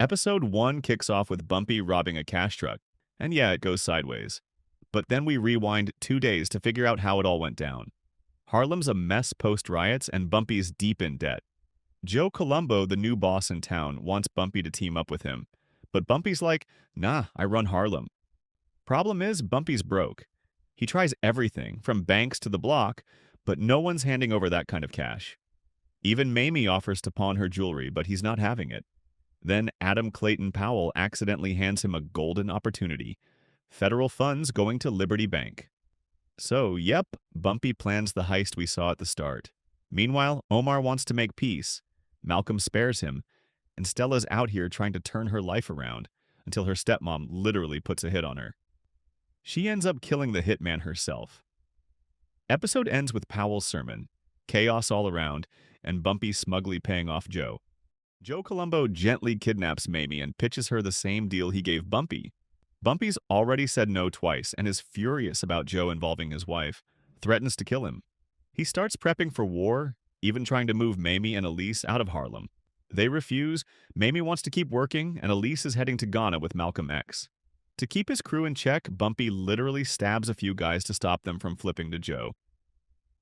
Episode 1 kicks off with Bumpy robbing a cash truck, and yeah, it goes sideways. But then we rewind 2 days to figure out how it all went down. Harlem's a mess post-riots, and Bumpy's deep in debt. Joe Colombo, the new boss in town, wants Bumpy to team up with him. But Bumpy's like, nah, I run Harlem. Problem is, Bumpy's broke. He tries everything, from banks to the block, but no one's handing over that kind of cash. Even Mamie offers to pawn her jewelry, but he's not having it. Then Adam Clayton Powell accidentally hands him a golden opportunity. Federal funds going to Liberty Bank. So, yep, Bumpy plans the heist we saw at the start. Meanwhile, Omar wants to make peace. Malcolm spares him, and Stella's out here trying to turn her life around until her stepmom literally puts a hit on her. She ends up killing the hitman herself. Episode ends with Powell's sermon, chaos all around, and Bumpy smugly paying off Joe. Joe Colombo gently kidnaps Mamie and pitches her the same deal he gave Bumpy. Bumpy's already said no twice and is furious about Joe involving his wife, threatens to kill him. He starts prepping for war, even trying to move Mamie and Elise out of Harlem. They refuse, Mamie wants to keep working, and Elise is heading to Ghana with Malcolm X. To keep his crew in check, Bumpy literally stabs a few guys to stop them from flipping to Joe.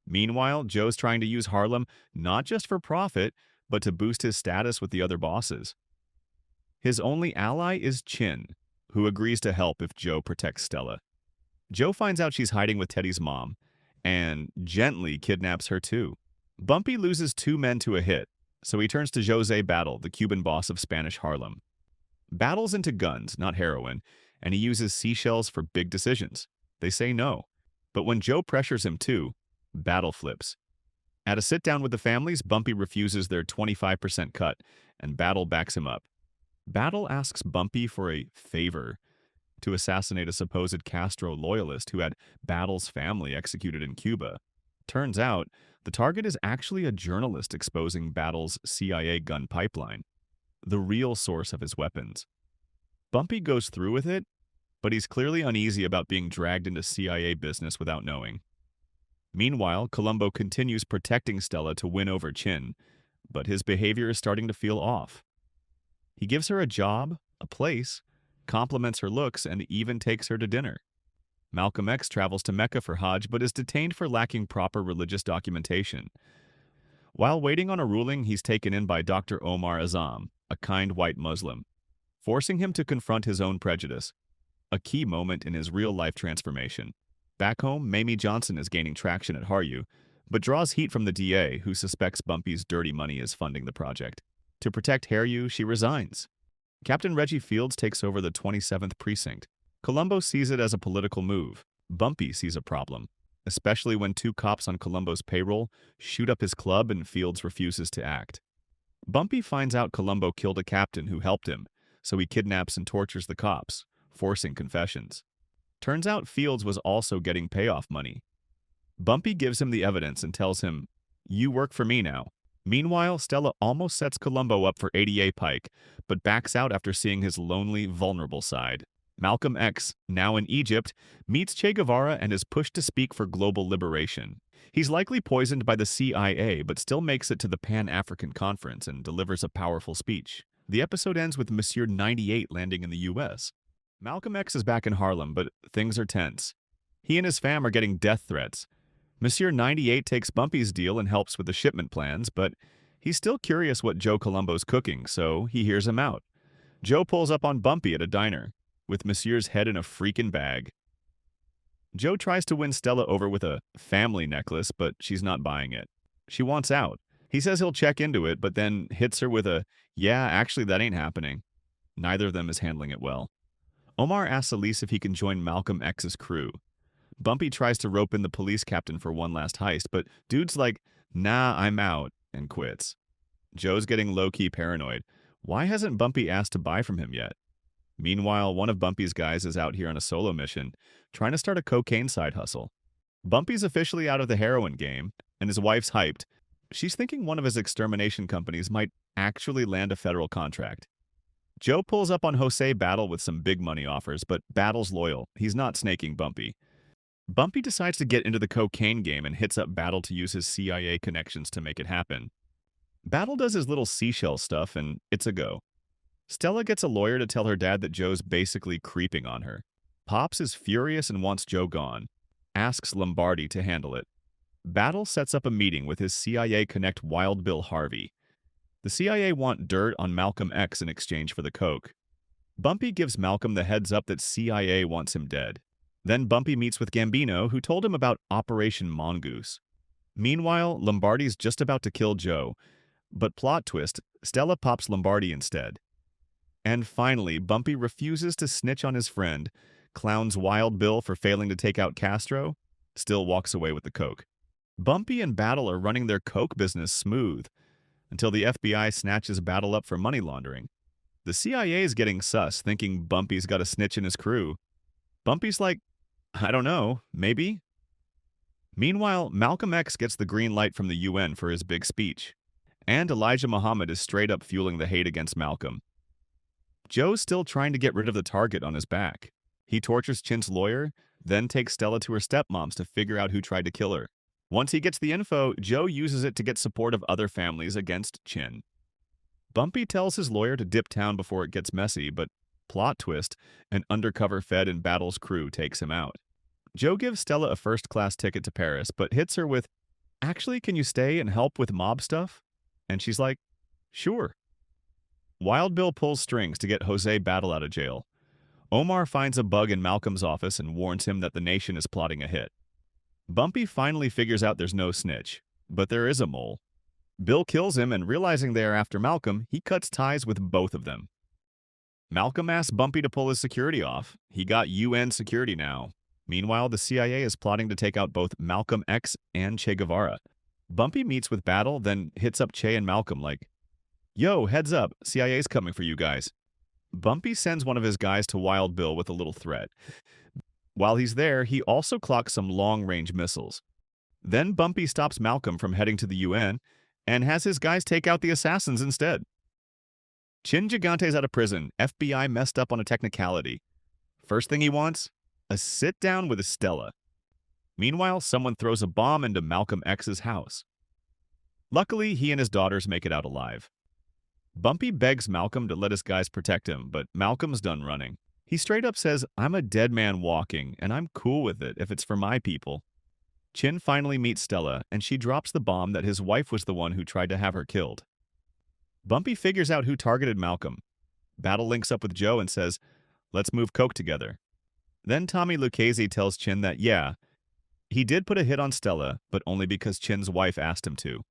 Meanwhile, Joe's trying to use Harlem not just for profit, but to boost his status with the other bosses. His only ally is Chin, who agrees to help if Joe protects Stella. Joe finds out she's hiding with Teddy's mom, and gently kidnaps her too. Bumpy loses 2 men to a hit, so he turns to Jose Battle, the Cuban boss of Spanish Harlem. Battle's into guns, not heroin, and he uses seashells for big decisions. They say no. But when Joe pressures him too, Battle flips. At a sit-down with the families, Bumpy refuses their 25% cut, and Battle backs him up. Battle asks Bumpy for a favor to assassinate a supposed Castro loyalist who had Battle's family executed in Cuba. Turns out, the target is actually a journalist exposing Battle's CIA gun pipeline, the real source of his weapons. Bumpy goes through with it, but he's clearly uneasy about being dragged into CIA business without knowing. Meanwhile, Colombo continues protecting Stella to win over Chin, but his behavior is starting to feel off. He gives her a job, a place, compliments her looks, and even takes her to dinner. Malcolm X travels to Mecca for Hajj but is detained for lacking proper religious documentation. While waiting on a ruling, he's taken in by Dr. Omar Azam, a kind white Muslim, forcing him to confront his own prejudice, a key moment in his real-life transformation. Back home, Mamie Johnson is gaining traction at Haru, but draws heat from the DA, who suspects Bumpy's dirty money is funding the project. To protect Haru, she resigns. Captain Reggie Fields takes over the 27th Precinct. Colombo sees it as a political move. Bumpy sees a problem, especially when 2 cops on Colombo's payroll shoot up his club and Fields refuses to act. Bumpy finds out Colombo killed a captain who helped him, so he kidnaps and tortures the cops, forcing confessions. Turns out Fields was also getting payoff money. Bumpy gives him the evidence and tells him, "You work for me now." Meanwhile, Stella almost sets Colombo up for ADA Pike, but backs out after seeing his lonely, vulnerable side. Malcolm X, now in Egypt, meets Che Guevara and is pushed to speak for global liberation. He's likely poisoned by the CIA, but still makes it to the Pan-African Conference and delivers a powerful speech. The episode ends with Monsieur 98 landing in the US. Malcolm X is back in Harlem, but things are tense. He and his fam are getting death threats. Monsieur 98 takes Bumpy's deal and helps with the shipment plans, but he's still curious what Joe Colombo's cooking, so he hears him out. Joe pulls up on Bumpy at a diner, with Monsieur's head in a freaking bag. Joe tries to win Stella over with a family necklace, but she's not buying it. She wants out. He says he'll check into it, but then hits her with a, "Yeah, actually that ain't happening." Neither of them is handling it well. Omar asks Elise if he can join Malcolm X's crew. Bumpy tries to rope in the police captain for one last heist, but dude's like, "Nah, I'm out," and quits. Joe's getting low-key paranoid. Why hasn't Bumpy asked to buy from him yet? Meanwhile, one of Bumpy's guys is out here on a solo mission, trying to start a cocaine side hustle. Bumpy's officially out of the heroin game, and his wife's hyped. She's thinking one of his extermination companies might actually land a federal contract. Joe pulls up on Jose Battle with some big money offers, but Battle's loyal. He's not snaking Bumpy. Bumpy decides to get into the cocaine game and hits up Battle to use his CIA connections to make it happen. Battle does his little seashell stuff, and it's a go. Stella gets a lawyer to tell her dad that Joe's basically creeping on her. Pops is furious and wants Joe gone, asks Lombardi to handle it. Battle sets up a meeting with his CIA Connect Wild Bill Harvey. The CIA want dirt on Malcolm X in exchange for the coke. Bumpy gives Malcolm the heads up that CIA wants him dead. Then Bumpy meets with Gambino, who told him about Operation Mongoose. Meanwhile, Lombardi's just about to kill Joe, but plot twist, Stella pops Lombardi instead. And finally, Bumpy refuses to snitch on his friend, clowns Wild Bill for failing to take out Castro, still walks away with the coke. Bumpy and Battle are running their coke business smooth, until the FBI snatches Battle up for money laundering. The CIA is getting sus, thinking Bumpy's got a snitch in his crew. Bumpy's like, I don't know, maybe? Meanwhile, Malcolm X gets the green light from the UN for his big speech, and Elijah Muhammad is straight up fueling the hate against Malcolm. Joe's still trying to get rid of the target on his back. He tortures Chin's lawyer, then takes Stella to her stepmom's to figure out who tried to kill her. Once he gets the info, Joe uses it to get support of other families against Chin. Bumpy tells his lawyer to dip town before it gets messy, but plot twist, an undercover Fed in Battle's crew takes him out. Joe gives Stella a first-class ticket to Paris, but hits her with, "Actually, can you stay and help with mob stuff?" And she's like, "Sure." Wild Bill pulls strings to get Jose Battle out of jail. Omar finds a bug in Malcolm's office and warns him that the nation is plotting a hit. Bumpy finally figures out there's no snitch, but there is a mole. Bill kills him, and realizing they are after Malcolm, he cuts ties with both of them. Malcolm asks Bumpy to pull his security off. He got UN security now. Meanwhile, the CIA is plotting to take out both Malcolm X and Che Guevara. Bumpy meets with Battle, then hits up Che and Malcolm like, "Yo, heads up, CIA's coming for you guys." Bumpy sends one of his guys to Wild Bill with a little threat. While he's there, he also clocks some long-range missiles. Then Bumpy stops Malcolm from heading to the UN and has his guys take out the assassins instead. Chin Gigante's out of prison. FBI messed up on a technicality. First thing he wants? A sit-down with Estella. Meanwhile, someone throws a bomb into Malcolm X's house. Luckily, he and his daughters make it out alive. Bumpy begs Malcolm to let his guys protect him, but Malcolm's done running. He straight up says, "I'm a dead man walking, and I'm cool with it if it's for my people." Chin finally meets Stella, and she drops the bomb that his wife was the one who tried to have her killed. Bumpy figures out who targeted Malcolm. Battle links up with Joe and says, "Let's move coke together." Then Tommy Lucchese tells Chin that, yeah, he did put a hit on Stella, but only because Chin's wife asked him to.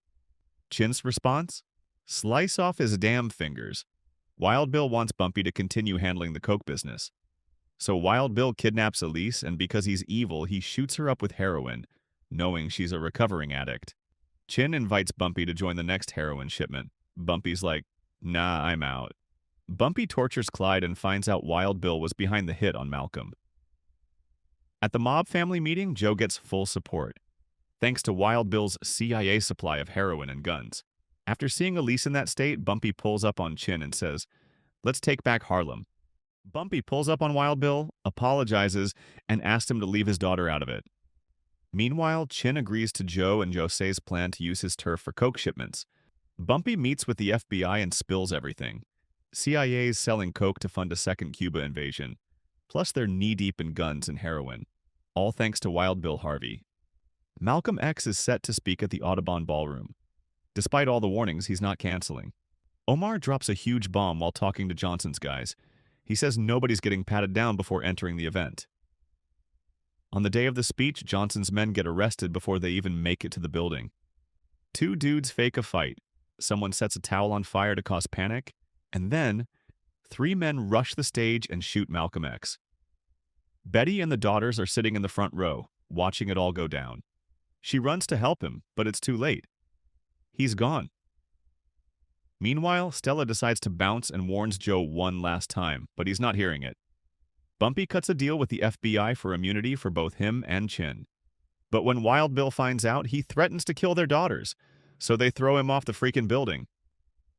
Chin's response? Slice off his damn fingers. Wild Bill wants Bumpy to continue handling the coke business. So Wild Bill kidnaps Elise, and because he's evil, he shoots her up with heroin, knowing she's a recovering addict. Chin invites Bumpy to join the next heroin shipment. Bumpy's like, "Nah, I'm out." Bumpy tortures Clyde and finds out Wild Bill was behind the hit on Malcolm. At the mob family meeting, Joe gets full support, thanks to Wild Bill's CIA supply of heroin and guns. After seeing Elise in that state, Bumpy pulls up on Chin and says, "Let's take back Harlem." Bumpy pulls up on Wild Bill, apologizes, and asks him to leave his daughter out of it. Meanwhile, Chin agrees to Joe and Jose's plan to use his turf for coke shipments. Bumpy meets with the FBI and spills everything. CIA's selling coke to fund a second Cuba invasion. Plus they're knee-deep in guns and heroin. All thanks to Wild Bill Harvey. Malcolm X is set to speak at the Audubon Ballroom. Despite all the warnings, he's not canceling. Omar drops a huge bomb while talking to Johnson's guys. He says nobody's getting patted down before entering the event. On the day of the speech, Johnson's men get arrested before they even make it to the building. Two dudes fake a fight. Someone sets a towel on fire to cause panic, and then 3 men rush the stage and shoot Malcolm X. Betty and the daughters are sitting in the front row, watching it all go down. She runs to help him, but it's too late. He's gone. Meanwhile, Stella decides to bounce and warns Joe one last time, but he's not hearing it. Bumpy cuts a deal with the FBI for immunity for both him and Chin. But when Wild Bill finds out, he threatens to kill their daughters, so they throw him off the freaking building.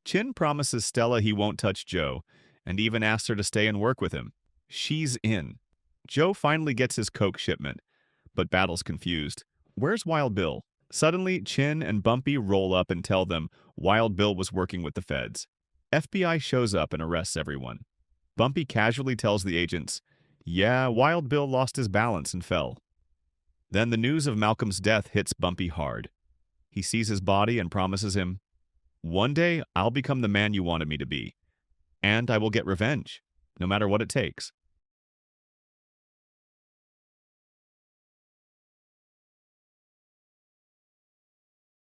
Chin promises Stella he won't touch Joe, and even asks her to stay and work with him. She's in. Joe finally gets his coke shipment, but Battle's confused. Where's Wild Bill? Suddenly, Chin and Bumpy roll up and tell them Wild Bill was working with the feds. FBI shows up and arrests everyone. Bumpy casually tells the agents, "Yeah, Wild Bill lost his balance and fell." Then the news of Malcolm's death hits Bumpy hard. He sees his body and promises him, "One day I'll become the man you wanted me to be, and I will get revenge, no matter what it takes."